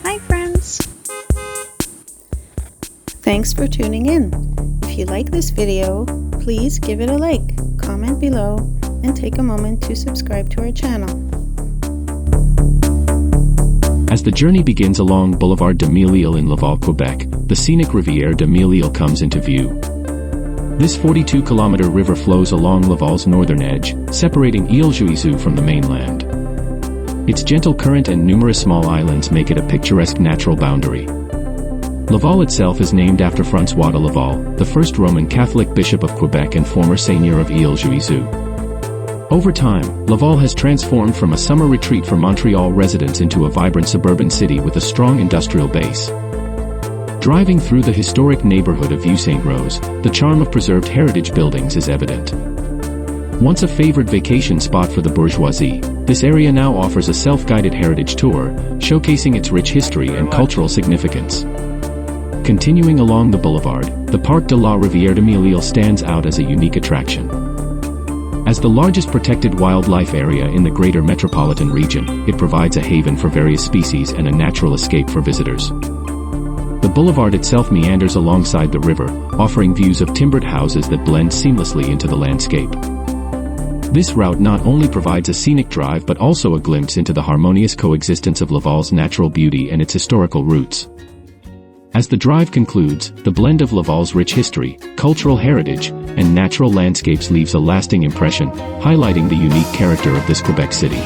Hi friends! Thanks for tuning in. If you like this video, please give it a like, comment below, and take a moment to subscribe to our channel. As the journey begins along Boulevard de Mille Îles in Laval, Quebec, the scenic Rivière de Mille Îles comes into view. This 42-kilometer river flows along Laval's northern edge, separating Île-Jouissou from the mainland. Its gentle current and numerous small islands make it a picturesque natural boundary. Laval itself is named after François de Laval, the first Roman Catholic bishop of Quebec and former seigneur of Île-Jouissou. Over time, Laval has transformed from a summer retreat for Montreal residents into a vibrant suburban city with a strong industrial base. Driving through the historic neighborhood of Vieux-Saint-Rose, the charm of preserved heritage buildings is evident. Once a favored vacation spot for the bourgeoisie, this area now offers a self-guided heritage tour, showcasing its rich history and cultural significance. Continuing along the boulevard, the Parc de la Rivière de Mille Îles stands out as a unique attraction. As the largest protected wildlife area in the greater metropolitan region, it provides a haven for various species and a natural escape for visitors. The boulevard itself meanders alongside the river, offering views of timbered houses that blend seamlessly into the landscape. This route not only provides a scenic drive but also a glimpse into the harmonious coexistence of Laval's natural beauty and its historical roots. As the drive concludes, the blend of Laval's rich history, cultural heritage, and natural landscapes leaves a lasting impression, highlighting the unique character of this Quebec city.